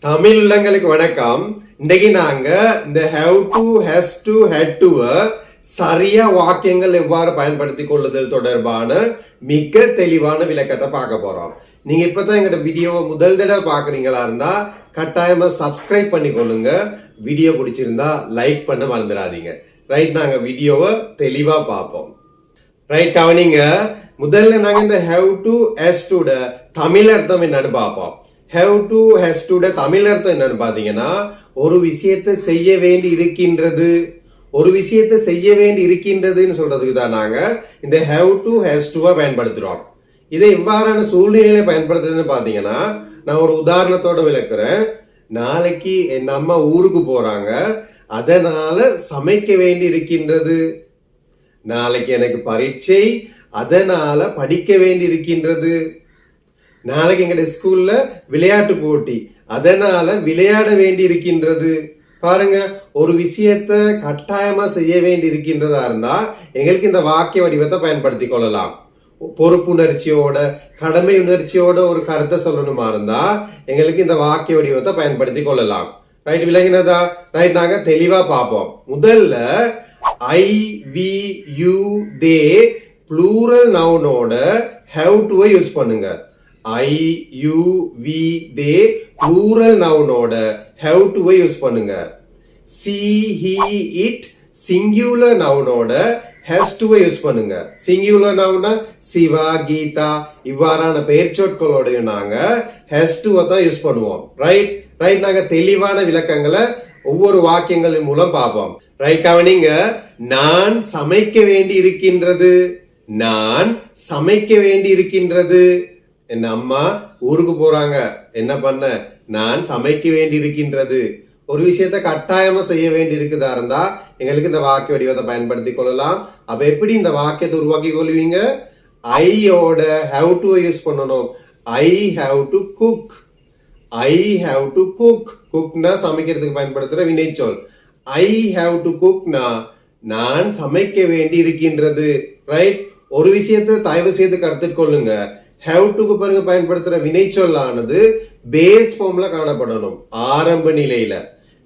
தமிழ் உள்ளங்களுக்கு வணக்கம். இன்னைக்கு நாங்க இந்த have to, has to, had to சரியா வாக்கியங்கள் எவ்வாறு பயன்படுத்திக் கொள்ளுதல் தொடர்பான மிக தெளிவான விளக்கத்தை பார்க்க போறோம். நீங்க இப்பதான் எங்களோட வீடியோவை முதல் தடவை பாக்குறீங்களா இருந்தா கட்டாயமா சப்ஸ்கிரைப் பண்ணிக்கொள்ளுங்க. வீடியோ பிடிச்சிருந்தா லைக் பண்ண மறந்துடாதீங்க. ரைட், நாங்க வீடியோவை தெளிவா பார்ப்போம். ரைட், கவனிங்க. முதல்ல நாங்க இந்த have to, has to Tamil அர்த்தம் என்னன்னு பார்ப்போம். have to, has to Tamil அர்த்தம் என்னன்னு பாத்தீங்கன்னா, ஒரு விஷயத்தை செய்ய வேண்டி இருக்கின்றது, ஒரு விஷயத்தை செய்ய வேண்டி இருக்கின்றதுன்னு சொல்றதுக்கு தான் நாங்க இந்த have to, has to பயன்படுத்துறோம். இதை இவ்வாறான சூழ்நிலையில பயன்படுத்துறதுன்னு பாத்தீங்கன்னா, நான் ஒரு உதாரணத்தோட விளக்குறேன். நாளைக்கு என் அம்மா ஊருக்கு போறாங்க, அதனால சமைக்க வேண்டி இருக்கின்றது. நாளைக்கு எனக்கு பரீட்சை, அதனால படிக்க வேண்டி இருக்கின்றது. நாளைக்கு எங்க ஸ்கூல்ல விளையாட்டு போட்டி, அதனால விளையாட வேண்டி இருக்கின்றது. பாருங்க, ஒரு விஷயத்த கட்டாயமா செய்ய வேண்டி இருக்கின்றதா இருந்தா எங்களுக்கு இந்த வாக்கிய வடிவத்தை பயன்படுத்தி கொள்ளலாம். பொறுப்புணர்ச்சியோட, கடமை உணர்ச்சியோட ஒரு கருத்தை சொல்லணுமா இருந்தா எங்களுக்கு இந்த வாக்கிய வடிவத்தை பயன்படுத்தி கொள்ளலாம். ரைட், விளங்கினதா? ரைட், நாங்க தெளிவா பார்ப்போம். முதல்ல I, we, you, they plural நவுனோட have to யூஸ் பண்ணுங்க. I, you, we, they plural நவுனோட have to யூஸ் பண்ணுங்க. சி, ஹி, இட் சிங்குலர் நவுனோட has to யூஸ் பண்ணுங்க. சிங்குலர் நவுனா சிவா, கீதா இவ்வாறான பெயர் சொற்களோட நாங்க has to தான் யூஸ் பண்ணுவோம். ரைட் ரைட், நாங்க தெளிவான விளக்கங்களை ஒவ்வொரு வாக்கியங்களின் மூலம் பார்ப்போம். ரைட், கவனிங்க. நான் சமைக்க வேண்டி இருக்கின்றது, நான் சமைக்க வேண்டி இருக்கின்றது. என் அம்மா ஊருக்கு போறாங்க, என்ன பண்ண? நான் சமைக்க வேண்டி இருக்கின்றது. ஒரு விஷயத்த கட்டாயமா செய்ய வேண்டி இருக்குதா இருந்தா எங்களுக்கு இந்த வாக்கிய வடிவத்தை பயன்படுத்தி கொள்ளலாம். அப்ப எப்படி இந்த வாக்கியத்தை உருவாக்கி கொள்வீங்க? ஐயோட have to யூஸ் பண்ணணும். ஐ have to cook, I have to cook. குக்னா சமைக்கிறதுக்கு பயன்படுத்துற வினைச்சொல். ஐ have to cookனா நான் சமைக்க வேண்டி இருக்கின்றது. ரைட், ஒரு விஷயத்தை தயவு செய்து கருத்தில் கொள்ளுங்க. have to பிறகு பயன்படுத்துற வினைச்சொல்லானது பேஸ் ஃபார்ம்ல காணப்படணும். ஆரம்ப நிலையில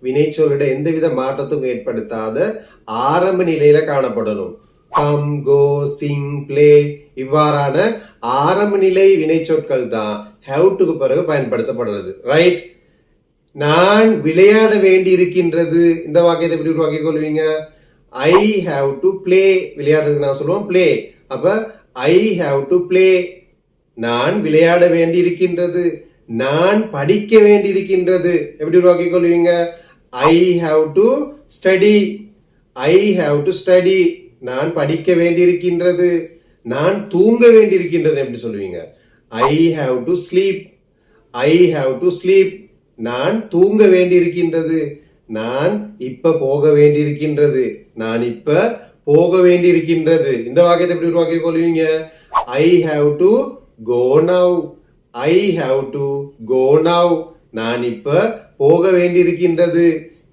வினைச்சொல்லுட எந்தவித மாற்றத்துக்கும் ஏற்படுத்தாத ஆரம்ப நிலையில காணப்படணும். கம், கோ, சிங், பிளே இவ்வாறான ஆரம்ப நிலை வினைச்சொற்கள் தான் have to பிறகு பயன்படுத்தப்படுறது. ரைட், நான் விளையாட வேண்டி இருக்கின்றது. இந்த வாக்கியத்தை எப்படி உருவாக்கி கொள்வீங்க? ஐ have to play. விளையாடுறதுக்கு நான் சொல்லுவோம் play. அப்ப ஐ have to play. நான் விளையாட வேண்டி இருக்கின்றது. நான் படிக்க வேண்டி இருக்கின்றது. எப்படி உருவாக்கி கொள்வீங்க? ஐ have to study, I have to study. நான் படிக்க வேண்டி இருக்கின்றது. நான் தூங்க வேண்டி இருக்கின்றது எப்படி சொல்லுவீங்க? ஐ have to sleep, I have to sleep. நான் தூங்க வேண்டி இருக்கின்றது. நான் இப்ப போக வேண்டி இருக்கின்றது. நான் இப்ப போக வேண்டி இருக்கின்றது. இந்த வாக்கியத்தை எப்படி உருவாக்கி கொள்வீங்க? ஐ have to go now, I have to go now. நான் இப்ப போக வேண்டி இருக்கின்றது.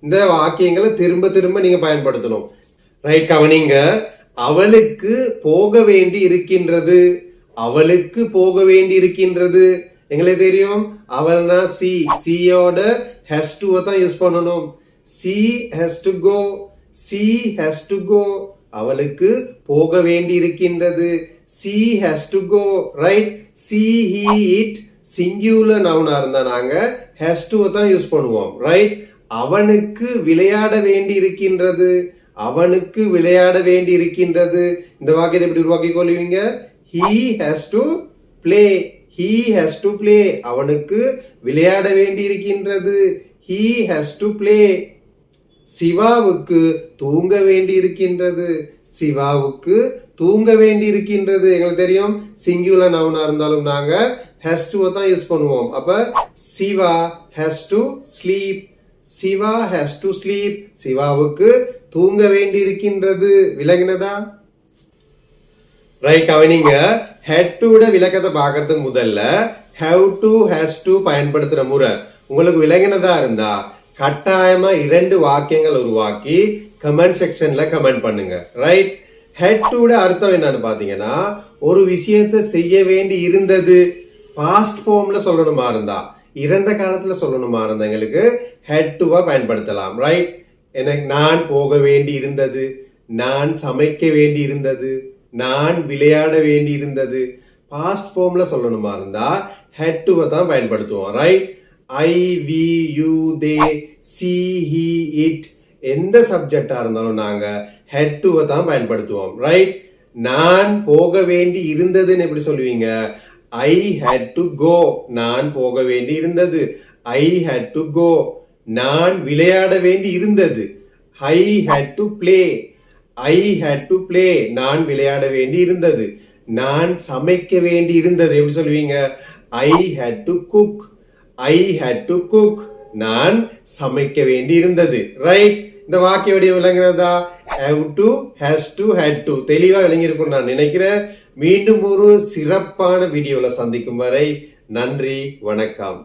இந்த வாக்கியங்களை திரும்ப திரும்ப நீங்க பயன்படுத்தணும். ரைட், கவனிங்க. அவளுக்கு போக வேண்டி இருக்கின்றது, அவளுக்கு போக வேண்டி இருக்கின்றது. எங்களுக்கு தெரியும் அவள்னா சி, சியோட has to தான் யூஸ் பண்ணணும். She has to go, she has to go. அவளுக்கு போக வேண்டி இருக்கின்றது. She has to go. Right, she, he, it singular நவுனா இருந்தா நாங்க has to தான் யூஸ் பண்ணுவோம். ரைட், அவனுக்கு விளையாட வேண்டி இருக்கின்றது, அவனுக்கு விளையாட வேண்டி இருக்கின்றது. இந்த வாக்கியத்தை எப்படி உருவாக்கி கொள்வீங்க? he has to play, he has to play. அவனுக்கு விளையாட வேண்டி இருக்கின்றது. he has to play. சிவாவுக்கு தூங்க வேண்டி இருக்கின்றது, சிவாவுக்கு தூங்க வேண்டி இருக்கின்றது. எங்களுக்கு தெரியும் சிங்குலர் நவுனா இருந்தாலும் நாங்க has to தான் யூஸ் பண்ணுவோம். அப்ப Siva has to sleep, Siva has to sleep. சிவாவுக்கு தூங்க வேண்டி இருக்கின்றது. விளங்கினதா? ரைட், கவனிங்க. had to விளக்கத்தை பார்க்கறதுக்கு முதல்ல have to, has to பயன்படுத்துற முறை உங்களுக்கு விளங்கினதா இருந்தா கட்டாயமா 2 வாக்கியங்கள் உருவாக்கி கமெண்ட் செக்ஷன்ல கமெண்ட் பண்ணுங்க. ரைட், had to அர்த்தம் என்னன்னு பாத்தீங்கன்னா, ஒரு விஷயத்தை செய்ய வேண்டி இருந்தது பாஸ்ட் ஃபார்ம்ல சொல்லணுமா இருந்தா இறந்த காலத்துல சொல்லணுமா இருந்தவங்களுக்கு had to பயன்படுத்தலாம். ரைட்? எனக்கு நான் போக வேண்டி இருந்தது, நான் சமைக்க வேண்டி இருந்தது, நான் விளையாட வேண்டி இருந்தது. பாஸ்ட் ஃபார்ம்ல சொல்லணுமா இருந்தா had to தான் பயன்படுத்துவோம். Right? I, we, you, they, she, he, it எந்த சப்ஜெக்டா இருந்தாலும் நாங்க had to தான் பயன்படுத்துவோம். ரைட்? நான் போக வேண்டி இருந்ததுன்னு எப்படி சொல்லுவீங்க? I had to go. நான் போக வேண்டி இருந்தது. I had to go. நான் விளையாட வேண்டி இருந்தது. I had to play. I had to play. நான் விளையாட வேண்டி இருந்தது. நான் சமைக்க வேண்டி இருந்தது எப்படி சொல்லுவீங்க? I had to cook. I had to cook. நான் சமைக்க வேண்டி இருந்தது. ரைட்? இந்த வாக்கிய வடிவம் விளங்குறதா? have to, has to, had to தெளிவா விளங்கியிருக்கும் நான் நினைக்கிறேன். மீண்டும் ஒரு சிறப்பான வீடியோல சந்திக்கும் வரை நன்றி, வணக்கம்.